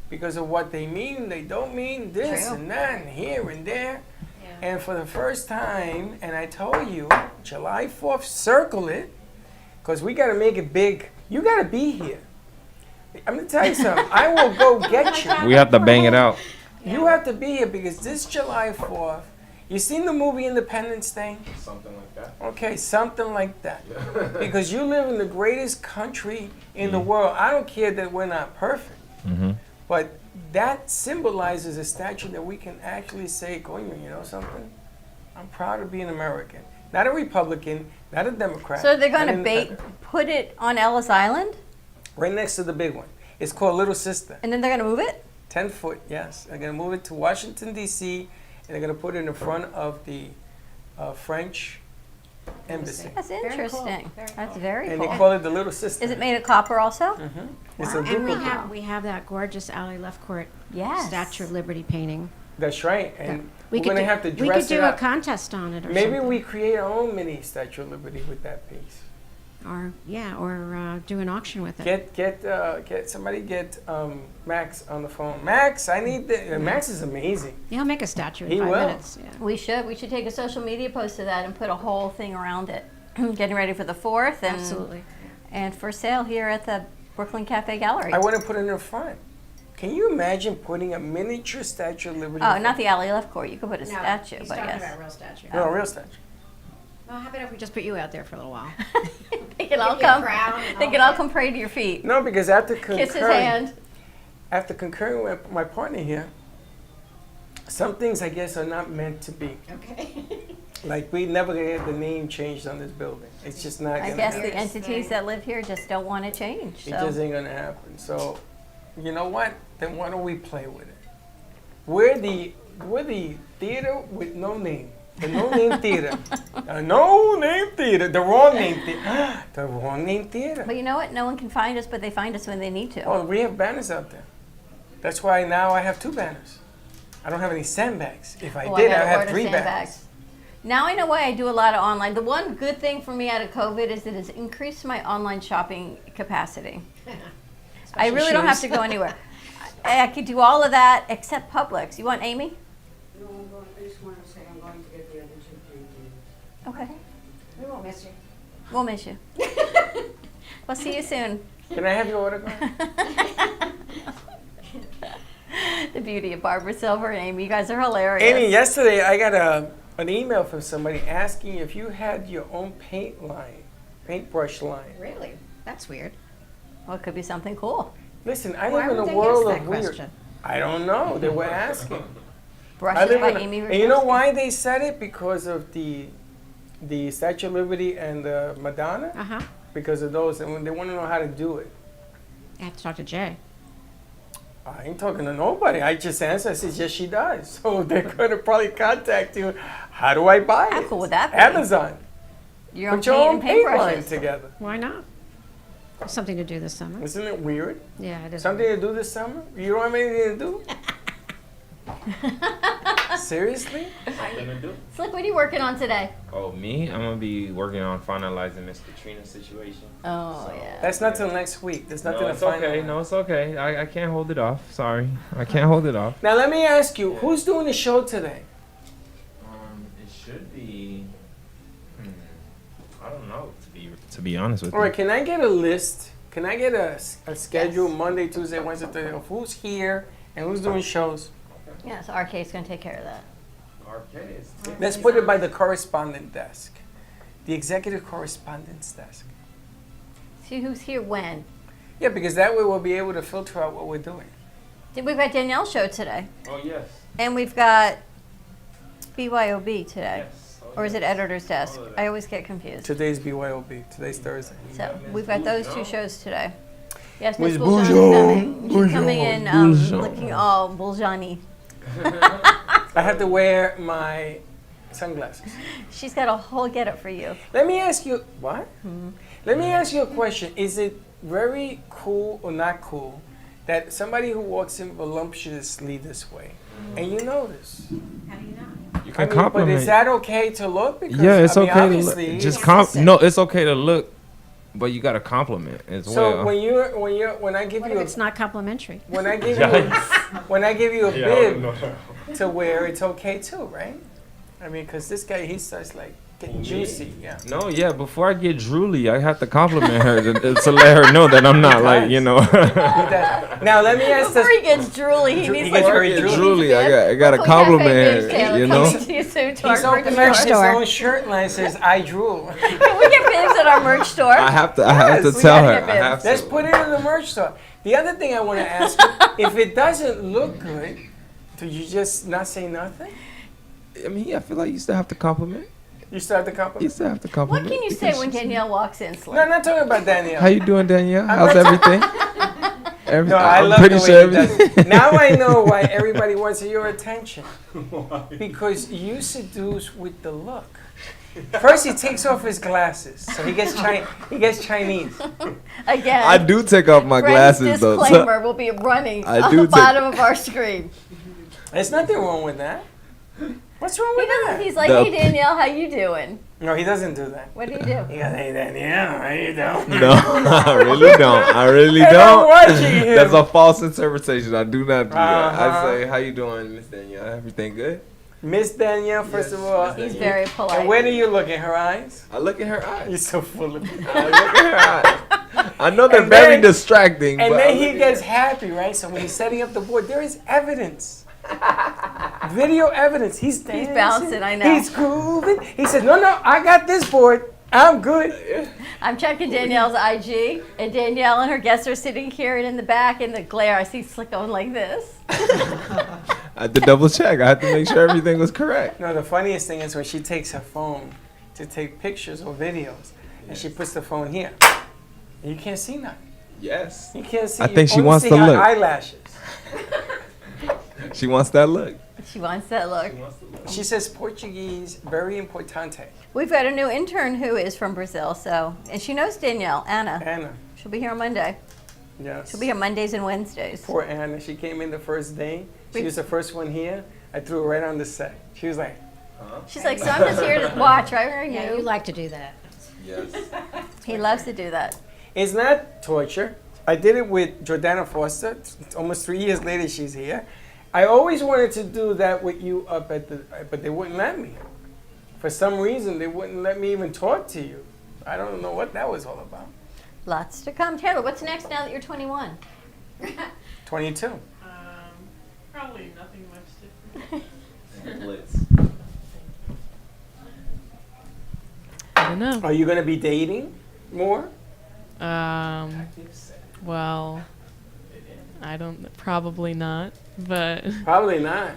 A: Because of what they mean, they don't mean, this
B: True.
A: and that, and here and there.
F: Yeah.
A: And for the first time, and I told you, July 4th, circle it, because we got to make it big. You got to be here. I'm going to tell you something. I will go get you.
D: We have to bang it out.
A: You have to be here because this July 4th, you seen the movie Independence Day?
D: Something like that.
A: Okay, something like that. Because you live in the greatest country in the world. I don't care that we're not perfect.
D: Mm-hmm.
A: But that symbolizes a statue that we can actually say, Goyman, you know something? I'm proud to be an American. Not a Republican, not a Democrat.
B: So they're going
A: not
B: to
A: independent.
B: put it on Ellis Island,
A: Right next to the big one. It's called Little Sister.
B: and then they're going to move it?
A: 10 foot, yes. They're going to move it to Washington, D.C., and they're going to put it in front of the French embassy.
B: That's
F: Very cool.
B: interesting.
F: Very
B: That's
F: cool.
B: very
A: And they
B: cool.
A: call it the Little Sister.
B: Is it made of copper also?
A: It's a
F: And we
A: duplicate.
F: have that gorgeous Alley Left Court
B: Yes.
F: Statue of Liberty painting.
A: That's right. And
F: We
A: we're
F: could
A: going to
F: do-
A: have to
F: We could
A: dress
F: do
A: it
F: a
A: up.
F: contest on it or
A: Maybe
F: something.
A: we create our own mini Statue of Liberty with that piece.
F: Or do an auction with it.
A: Get Max on the phone. Max, I need the. Max is amazing.
F: Yeah, he'll make a statue in
A: He
F: 5
A: will.
F: minutes. Yeah.
B: We should take a social media post of that and put a whole thing around it. Getting ready for the 4th and
F: Absolutely.
B: and for sale here at the Brooklyn Cafe Gallery.
A: I want to put it in the front. Can you imagine putting a miniature Statue of Liberty?
B: Oh,
A: in
B: not
A: front?
B: the alley left court. You could put a statue,
F: he's
B: but
F: talking
B: yes.
F: about a real statue.
A: No, a real statue.
F: Well, how about if we just put you out there for a little while?
B: They can all
F: Give you a
B: come.
F: crown and
B: They
F: all
B: can all
F: that.
B: come pray to your feet.
A: No, because after
B: Kiss his hand.
A: with my partner here, some things I guess are not meant to be.
F: Okay.
A: Like we never gonna get the name changed on this building. It's just not
B: I
A: gonna
B: guess
A: happen.
B: the entities that live here just don't want to change.
A: It
B: So
A: just ain't gonna happen. So, you know what? Then why don't we play with it? We're the theater with no name. The no name theater. No name theater. The wrong name theater. The wrong name theater.
B: But you know what? No one can find us, but they find us when they need to.
A: Oh, we have banners out there. That's why now I have 2 banners. I don't have any sandbags. If I
B: Oh,
A: did,
B: gotta
A: I'd have
B: order
A: 3
B: sandbags.
A: banners.
B: Now I know why I do a lot of online. The one good thing for me out of COVID is it has increased my online shopping capacity. I really don't have to go anywhere. I could do all of that except Publix. You want Amy?
G: No, I just want to say I'm going to get the other 2 paintings.
B: Okay.
F: We won't miss you.
B: We'll miss you. We'll see you soon.
A: Can I have your autograph?
B: The beauty of Barbara Silver and Amy. You guys are hilarious.
A: Amy, yesterday I got an email from somebody asking if you had your own paintbrush line.
F: Really? That's weird.
B: Well, it could be something cool.
A: Listen, I
F: Why
A: live in
F: would
A: a
F: they
A: world
F: ask
A: of
F: that
A: weird.
F: question?
A: I don't know. They were asking.
B: Brushes by
A: in
B: Amy
A: and you know
B: Rogowski.
A: why they said it? Because of the Statue of Liberty and the Madonna.
F: Uh-huh.
A: Because of those, and they want to know how to do it.
F: I have to talk to Jay.
A: I ain't talking to nobody. I just answered. I said, yes, she does. So they're going to probably contact you. How do I buy
B: How
A: it?
B: cool would that be?
A: Amazon.
B: Your own
A: Put your
B: paint
A: own
B: and
A: paint line
B: paintbrushes.
A: together.
F: Why not? Something to do this summer.
A: Isn't it weird?
F: Yeah, it is.
A: Something to do this summer? You don't have anything to do? Seriously?
B: Slick, what are you working on today?
D: Oh, me? I'm gonna be working on finalizing Miss Katrina's situation.
B: Oh, yeah.
A: That's not till next week. There's nothing
D: No,
A: to
D: it's
A: find
D: okay.
A: out.
D: No, it's okay. I can't hold it off. Sorry, I can't hold it off.
A: Now let me ask you, who's doing the show today?
D: It should be. I don't know. To be honest with
A: All right,
D: you.
A: can I get a list? Can I get a schedule Monday, Tuesday, Wednesday, Thursday of who's here and who's doing shows?
B: Yes, RK is going to take care of that.
A: Let's put it by the correspondent desk, the executive correspondence desk.
B: See who's here when.
A: Yeah, because that way we'll be able to filter out what we're doing.
B: We've got Danielle's show today.
D: Oh yes.
B: And we've got BYOB today.
D: Yes.
B: Or is it editor's desk?
D: All of that.
B: I always get confused.
A: Today's BYOB. Today's Thursday.
B: So we've got those two shows today. Yes,
A: Miss
B: Miss Bourgeon is coming. She's coming in looking all Bourgeon-y.
A: I have to wear my sunglasses.
B: She's got a whole get-up for you.
A: Let me ask you, what? Let me ask you a question. Is it very cool or not cool that somebody who walks in voluptuously this way, and you notice?
F: How do you know?
D: You
A: I
D: can
A: mean, but
D: compliment.
A: is that okay to look? Because,
D: Yeah, it's
A: I mean,
D: okay to
A: obviously,
D: look. Just
F: it's-
D: no, it's okay to look, but you gotta compliment as
A: So
D: well.
A: when I give
F: What
A: you
F: if
A: a,
F: it's not complimentary?
A: when I give you a bib to wear, it's okay too, right? I mean, because this guy, he starts like getting juicy. Yeah.
D: No, yeah. Before I get drooly, I have to compliment her to let her know that I'm not like you know.
A: Now let me ask
B: Before he
A: this.
B: gets drooly, he
A: He
B: needs
A: gets
B: like
A: very
B: a
A: drooly.
D: I gotta
B: Local
D: compliment
B: Cafe
D: her.
B: Bibs, Taylor,
D: You know.
B: coming to you soon to
A: He's
B: our merch
A: opening up his
B: store.
A: own shirt line says "I drool."
B: Can we get bibs at our merch store?
D: I have to. I have to
A: Yes, we
D: tell
B: gotta
D: her.
B: get
D: I
B: bibs.
D: have
A: Let's
D: to.
A: put it in the merch store. The other thing I want to ask you, if it doesn't look good, do you just not say nothing?
D: I mean, I feel like you still have to compliment.
A: You start the
D: You
A: compliment.
D: still have to
B: What
D: compliment.
B: can you say when Danielle walks in,
A: No,
B: Slick?
A: I'm not talking about Danielle.
D: How you doing, Danielle?
A: I'm
D: How's
A: not-
D: everything?
A: No, I
D: I'm
A: love
D: pretty
A: the way
D: sure
A: he does
D: everything.
A: it. Now I know why everybody wants your attention. Because you seduce with the look. First, he takes off his glasses, so he gets Chinese.
B: Again,
D: I do take off my
B: Friends
D: glasses though.
B: disclaimer will be running
D: I
B: on
D: do
B: the
D: take-
B: bottom of our screen.
A: There's nothing wrong with that. What's wrong
B: He
A: with
B: doesn't.
A: that?
B: He's like,
D: The-
B: "Hey Danielle, how you doing?
A: No, he doesn't do that.
B: What do you do?"
A: He goes, "Hey Danielle, how you doing?"
D: No, I really don't. I really
A: And I'm
D: don't.
A: watching him.
D: That's a false interpretation. I do not do that.
A: Uh-huh.
D: I say, "How you doing, Miss Danielle? Everything good?"
A: Miss Danielle, first of all.
B: He's very polite.
A: And where do you look in her eyes?
D: I look in her eyes.
A: You're so full of it.
D: I look in her eyes. I know they're
A: And
D: very
A: then-
D: distracting.
A: And
D: but I
A: then
D: look
A: he
D: in
A: gets
D: her-
A: happy, right? So when he's setting up the board, there is evidence. Video evidence. He's dancing.
B: bouncing, I know.
A: He's grooving. He said, no, I got this board. I'm good.
B: I'm checking Danielle's IG, and Danielle and her guests are sitting here, and in the back, in the glare, I see Slick going like this.
D: I had to double check. I had to make sure everything was correct.
A: No, the funniest thing is when she takes her phone to take pictures or videos, and she puts the phone here. And you can't see nothing.
D: Yes.
A: You can't see.
D: I
A: you
D: think she
A: only
D: wants
A: see
D: to
A: her
D: look.
A: eyelashes.
D: She wants that look.
B: She wants that look.
A: She says Portuguese, very importante.
B: We've got a new intern who is from Brazil, and she knows Danielle, Anna.
A: Anna.
B: She'll be here on Monday.
A: Yes.
B: She'll be here Mondays and Wednesdays.
A: Poor Anna. She came in the first day. She
B: We-
A: was the first one here. I threw her right on the set. She was like,
B: She's like, so I'm just here to watch, right? Where are
F: Yeah,
B: you?
F: you like to do that.
D: Yes.
B: He loves to do that.
A: it's not torture. I did it with Jordana Foster. It's almost 3 years later, she's here. I always wanted to do that with you up at the, but they wouldn't let me. For some reason, they wouldn't let me even talk to you. I don't know what that was all about.
B: Lots to come. Taylor, what's next now that you're 21?
A: 22.
E: Probably nothing much different. I don't know.
A: Are you going to be dating more?
E: Well, probably not, but
A: Probably not.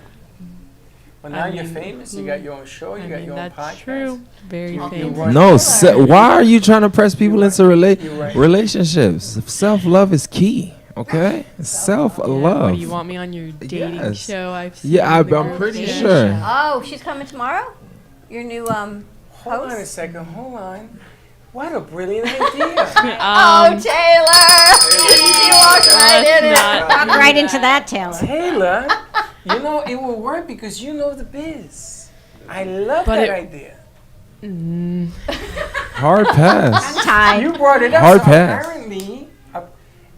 A: Well, now
E: I
A: you're
E: mean,
A: famous. You got your own show. You
E: I
A: got
E: mean,
A: your own
E: that's
A: podcast.
E: true. Very
A: You
E: famous.
A: work-
D: No, why are you trying to press people into
A: You're right.
D: relationships? Self-love is key, okay?
E: What
D: Self-love.
E: do you want me on your dating
D: Yes.
E: show? I've seen
D: Yeah,
E: in the
D: I'm
E: group
D: pretty
E: chat.
D: sure.
B: Oh, she's coming tomorrow? Your new
A: Hold on a
B: host?
A: second. Hold on. What a brilliant idea.
B: Oh, Taylor! She walked right in it.
F: Walk right into that, Taylor.
A: Taylor, you know, it will work because you know the biz. I love
E: But
A: that
E: it-
A: idea.
D: Hard pass.
F: Tied.
A: You brought it up.
D: Hard
A: so
D: pass.
A: apparently,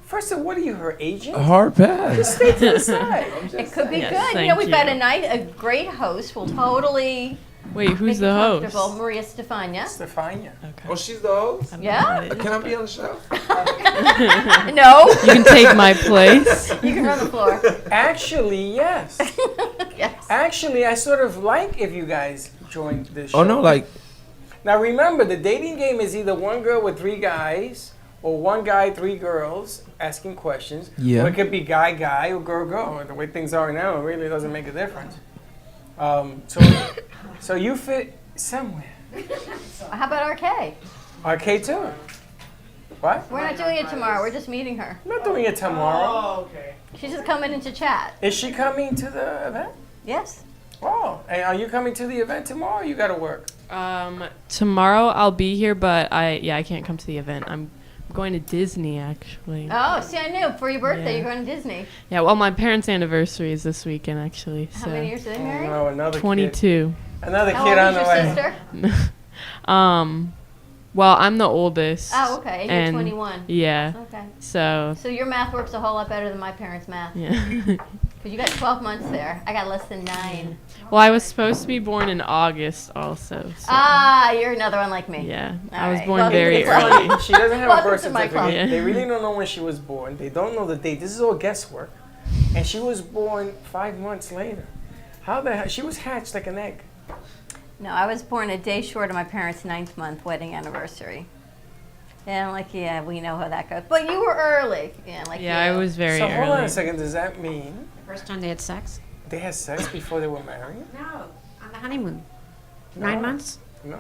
A: first of all, what are you, her agent?
D: Hard pass.
A: Stay to the side.
B: It could be
E: Yes,
B: good. You
E: thank
B: know, we've got
E: you.
B: a great host. We'll totally
E: Wait,
B: make
E: who's
B: you
E: the host?
B: comfortable. Maria Stefania.
A: Stefania.
E: Okay.
D: Oh, she's the host?
B: Yeah?
D: Can I be on the show?
B: No,
E: You can take my place.
B: you can run the floor.
A: Actually, yes.
B: Yes.
A: Actually, I sort of like if you guys joined this show.
D: Oh, no, like,
A: Now remember, the dating game is either one girl with 3 guys or one guy, 3 girls asking questions.
D: Yeah.
A: Or it could be guy or girl. The way things are now, it really doesn't make a difference. So you fit somewhere.
B: How about RK?
A: RK too. What?
B: We're not doing it tomorrow. We're just meeting her.
A: I'm not doing it tomorrow.
B: She's just coming in to chat.
A: Is she coming to the event?
B: Yes.
A: Oh, and are you coming to the event tomorrow? Or you got to work.
E: Tomorrow I'll be here, but I can't come to the event. I'm going to Disney actually.
B: Oh, see, I knew. For your birthday,
E: Yeah.
B: you're going to Disney.
E: Yeah, well, my parents' anniversary is this weekend actually.
B: How
E: So
B: many years are they married?
A: No, another
E: 22.
A: Kid. Another
B: How
A: kid
B: old
A: on
B: is
A: the
B: your
A: way.
B: sister?
E: Well, I'm the oldest.
B: Oh, okay. And you're 21.
E: Yeah.
B: Okay.
E: So
B: So your math works a whole lot better than my parents' math.
E: yeah.
B: Because you got 12 months there. I got less than 9.
E: Well, I was supposed to be born in August also. So.
B: Ah, you're another one like me.
E: Yeah,
B: All
E: I was
B: right.
E: born
B: Well,
E: very
B: it's
E: early.
B: funny.
A: She doesn't have a
B: Welcome
A: birth
B: to my club.
A: certificate.
E: Yeah.
A: They really don't know when she was born. They don't know the date. This is all guesswork. And she was born 5 months later. How the hell? She was hatched like an egg.
B: No, I was born a day short of my parents' 9th month wedding anniversary. And I'm like, yeah, we know how that goes. But you were early. Yeah, like
E: Yeah,
B: you.
E: I was very
A: So
E: early.
A: hold on a second. Does that mean
F: First time they had sex?
A: they had sex before they were married?
F: No, on the honeymoon.
A: No.
F: 9 months?
A: No,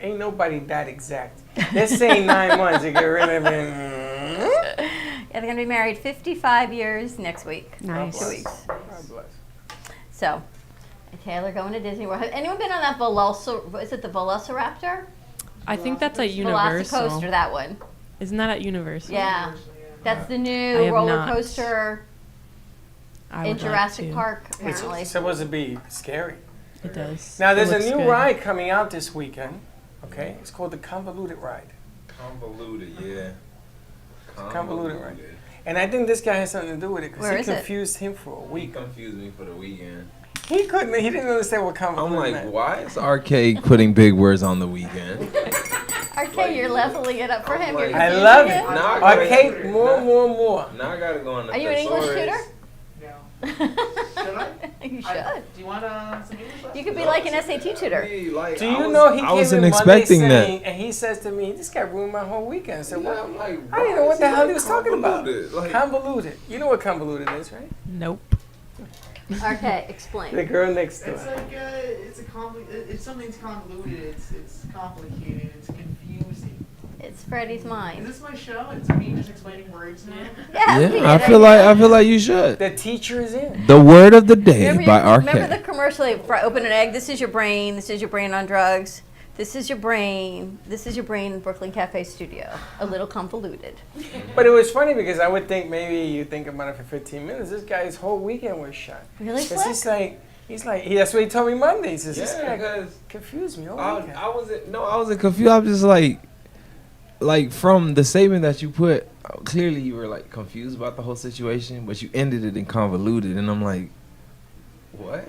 A: ain't nobody that exact. They're saying 9 months. It could really be.
B: Yeah, they're going to be married 55 years next week.
F: Nice.
B: 2 weeks.
A: God bless.
B: So, and Taylor going to Disney World. Has anyone been on that is it the Velociraptor?
E: I think that's at
B: Velocicoaster,
E: Universal.
B: that one.
E: Isn't that at Universal?
B: Yeah. That's the
E: I
B: new
E: have
B: roller
E: not.
B: coaster
E: I
B: in
E: would like
B: Jurassic
E: to.
B: Park,
A: It's
B: apparently.
A: supposed to be scary.
E: It does.
A: Now,
E: It
A: there's a
E: looks
A: new
E: good.
A: ride coming out this weekend. Okay, it's called the Convoluted Ride.
D: Convoluted, yeah.
A: Convoluted ride. And I think this guy has something to do with it because
B: Where
A: he
B: is it?
A: confused him for a
D: He
A: week.
D: confused me for the weekend.
A: He couldn't. He didn't understand what
D: I'm
A: convoluted
D: like,
A: meant.
D: why is Arcade putting big words on the weekend?
B: Okay, you're leveling it up for him. You're
A: I
B: confusing
A: love
B: him.
A: it.
D: Now I gotta-
A: Arcade, more.
D: Now I gotta go on the
B: Are you an English
D: thesaurus.
B: tutor?
H: No. Should I?
B: You should.
H: Do you want some English lessons?
B: You could be like an SAT tutor.
A: Do you know he
D: I
A: came
D: wasn't
A: in Monday
D: expecting that.
A: saying, and he says to me, "This guy ruined my whole weekend." I said,
D: Yeah,
A: "What?"
D: I'm like,
A: I didn't know
D: why
A: what
D: is
A: the
D: he
A: hell he was talking about.
D: convoluted? Like,
A: Convoluted. You know what convoluted is, right?
E: Nope.
B: Okay,
A: The
B: explain.
A: girl next door.
H: It's like it's something's convoluted. It's complicated. It's confusing.
B: It's Freddie's
H: Is
B: mind.
H: this my show? It's me just explaining words now.
D: yeah, I feel like you should.
A: The teacher is in.
D: The word of the day
B: Remember,
D: by
B: remember the
D: Arcade.
B: commercial? Open an egg. This is your brain. This is your brain on drugs. This is your brain. This is your brain in Brooklyn Cafe Studio. A little convoluted.
A: But it was funny because I would think maybe you think about it for 15 minutes. This guy's whole weekend was shot.
B: Really,
A: Because
B: Flick?
A: that's what he told me Monday. He says, this
D: Yeah,
A: guy
D: because
A: confused me all weekend.
D: I wasn't confused. I was just like from the statement that you put, clearly you were like confused about the whole situation, but you ended it in convoluted, and I'm like, What?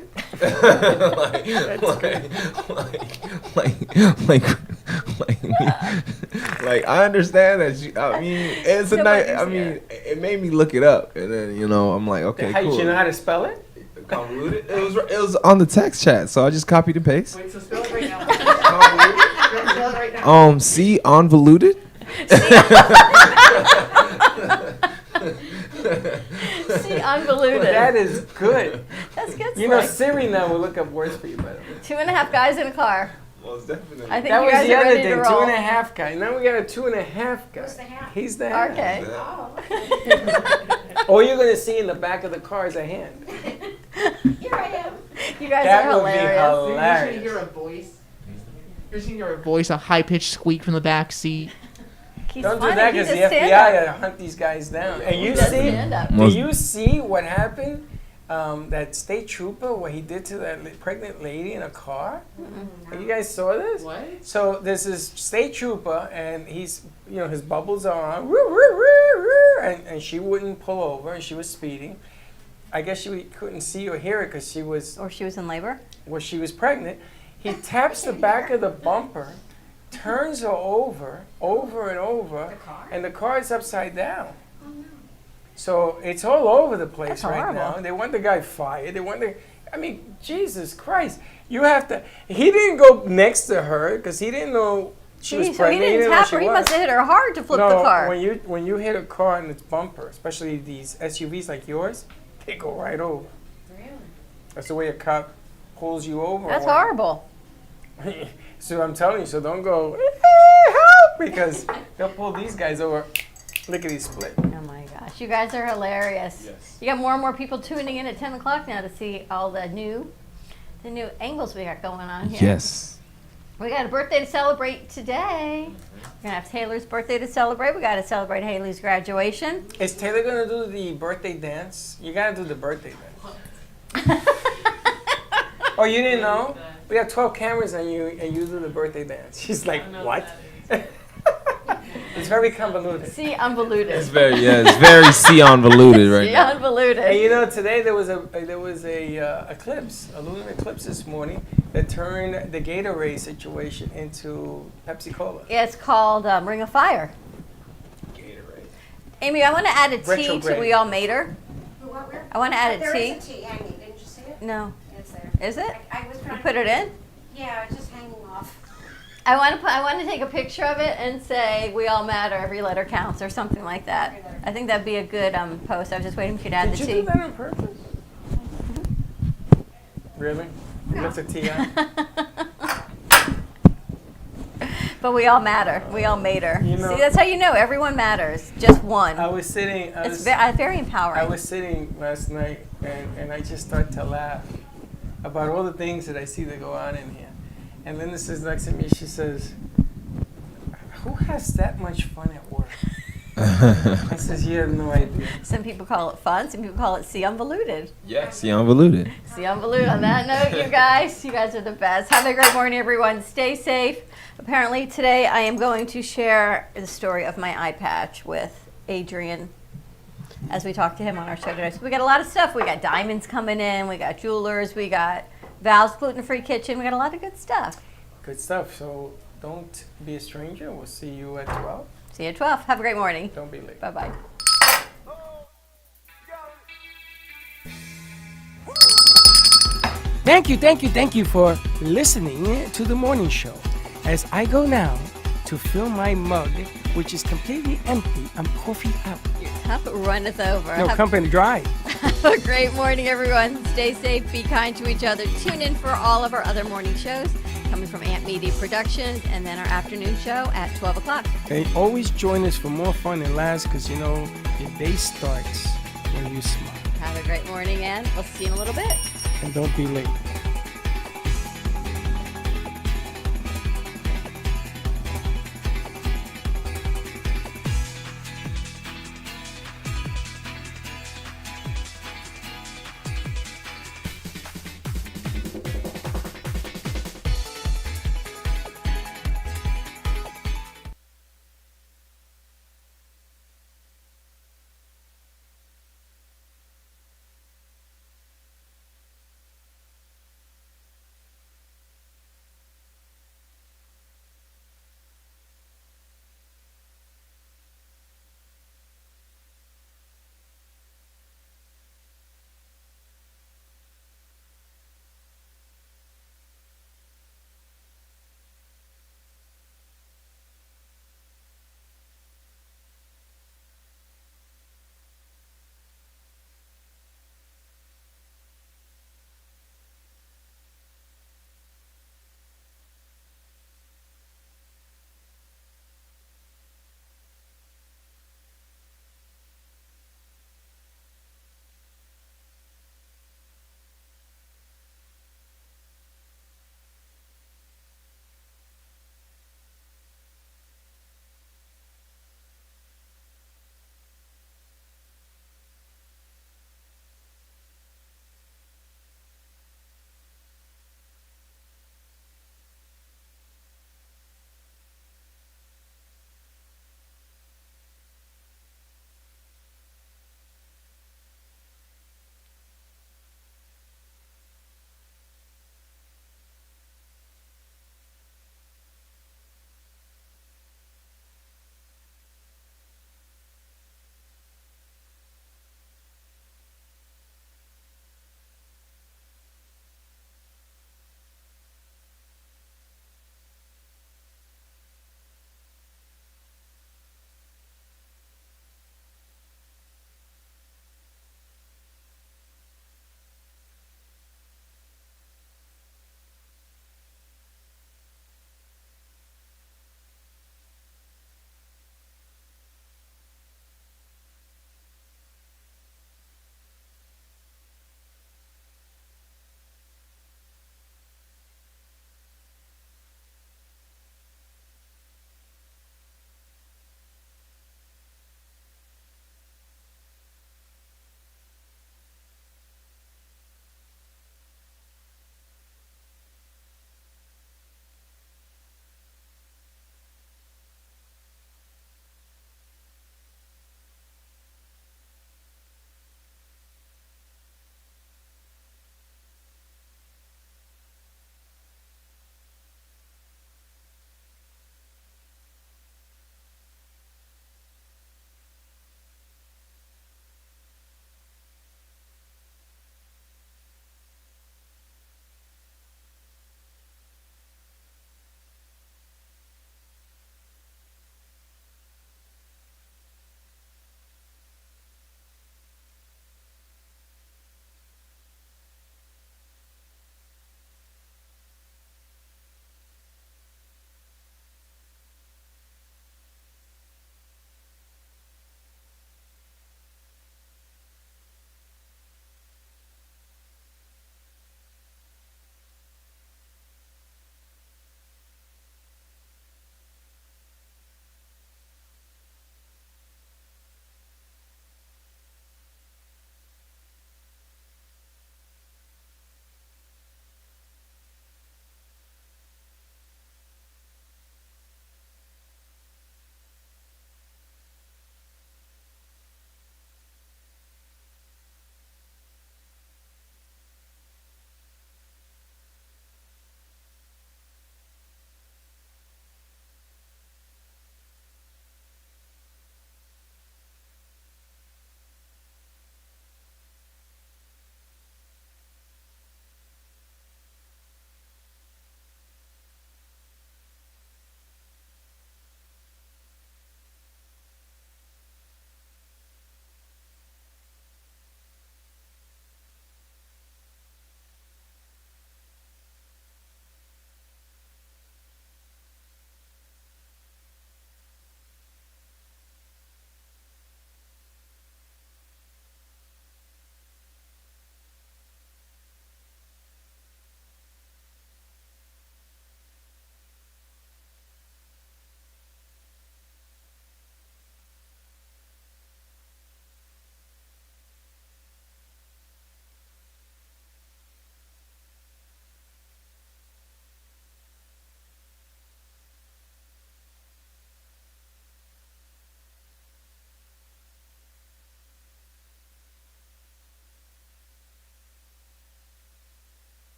D: like I understand that I mean, it's a nice. I mean, it made me look it up, and then I'm like, okay,
A: How
D: cool.
A: you know how to spell it?
D: Convoluted. It was on the text chat, so I just copied and paste.
H: Wait, so spell it right now. Spell it right now.
D: C convoluted.
B: See, undiluted.
A: That is good.
B: That's good.
A: You know,
B: Slick.
A: Siri now will look up words for you, by the way.
B: 2.5 guys in a car.
D: Most definitely.
B: I think
A: That
B: you
A: was
B: guys
A: the
B: are
A: other
B: ready
A: thing.
B: to roll.
A: 2.5 guy. Now we got a 2.5 guy.
F: Who's the half?
A: He's the half.
B: Okay.
F: Oh.
A: All you're gonna see in the back of the car is a hand.
F: Here I am.
B: You guys
A: That
B: are
A: would be
B: hilarious.
H: You're just gonna
A: hilarious.
H: hear a voice. You're just gonna hear a voice, a high-pitched squeak from the back seat.
B: He's
A: Don't
B: funny.
A: do that
B: He
A: because the
B: does
A: FBI
B: stand-up.
A: gotta hunt these guys down. And
B: He
A: you
B: does
A: see,
B: stand-up.
A: do you see what happened? That state trooper, what he did to that pregnant lady in a car. You guys saw this?
H: What?
A: So there's this state trooper, and he's, his bubbles are on, woo, woo, woo, woo, and she wouldn't pull over, and she was speeding. I guess she couldn't see or hear it because she was
B: in labor.
A: she was pregnant. He taps the back of the bumper, turns her over and over,
F: The car?
A: and the car is upside down. So it's all over the place
B: That's
A: right
B: horrible.
A: now. They want the guy fired. I mean, Jesus Christ. He didn't go next to her because he didn't know she was
B: Gee, so he
A: pregnant.
B: didn't
A: know
B: tap
A: she
B: her. He
A: was.
B: must have hit her hard to flip the car.
A: When you hit a car in its bumper, especially these SUVs like yours, they go right over.
F: Really?
A: That's the way a cop pulls you over.
B: That's horrible.
A: So I'm telling you, so don't go, help, because they'll pull these guys over. Lickety split.
B: Oh my gosh, you guys are hilarious.
D: Yes.
B: You got more and more people tuning in at 10 o'clock now to see all the new angles we got going on here.
D: Yes.
B: We got a birthday to celebrate today. We're gonna have Taylor's birthday to celebrate. We got to celebrate Haley's graduation.
A: Is Taylor gonna do the birthday dance? You gotta do the birthday dance. Oh, you didn't know? We have 12 cameras on you, and you do the birthday dance. She's like, what? It's very convoluted.
B: See, unvoluted.
D: It's very C convoluted right
B: See,
D: now.
B: unvoluted.
A: And today there was a eclipse, a lunar eclipse this morning that turned the Gatorade situation into Pepsi Cola.
B: Yeah, it's called Ring of Fire.
A: Gatorade.
B: Amy, I want to add a T to
A: Retrograde.
B: We All Made Her.
F: What, where?
B: I want to add a
F: There
B: T.
F: is a T hanging. Didn't you see it?
B: No,
F: It's there.
B: is it?
F: I was
B: You
F: trying
B: put it in.
F: Yeah, it's just hanging off.
B: I want to take a picture of it and say we all matter, every letter counts, or something like that. I think that'd be a good post. I was just waiting for you to add
A: Did
B: the
A: you
B: T.
A: do that on purpose? Really? You left a T out?
B: But we all matter. We all made her.
A: You know-
B: See, that's how you know everyone matters. Just one.
A: I was sitting.
B: It's very empowering.
A: I was sitting last night, and I just started to laugh about all the things that I see that go on in here. And Linda says next to me, she says, "Who has that much fun at work?" I says, "You have no idea."
B: Some people call it fun. Some people call it see unvoluted.
D: Yes, C convoluted.
B: See unvoluted. On that note, you guys are the best. Have a great morning, everyone. Stay safe. Apparently today I am going to share the story of my eye patch with Adrian as we talk to him on our show today. So we got a lot of stuff. We got diamonds coming in. We got jewelers. We got Val's gluten-free kitchen. We got a lot of good stuff.
A: Good stuff. So don't be a stranger. We'll see you at 12.
B: See you at 12. Have a great morning.
A: Don't be late.
B: Bye-bye.
A: Thank you for listening to the morning show. As I go now to fill my mug, which is completely empty, I'm coffee out.
B: Your cup runneth over.
A: No, company dry.
B: Have a great morning, everyone. Stay safe. Be kind to each other. Tune in for all of our other morning shows coming from Ant Media Productions, and then our afternoon show at 12 o'clock.
A: And always join us for more fun and laughs, because your day starts when you smile.
B: Have a great morning, and we'll see you in a little bit.
A: And don't be late.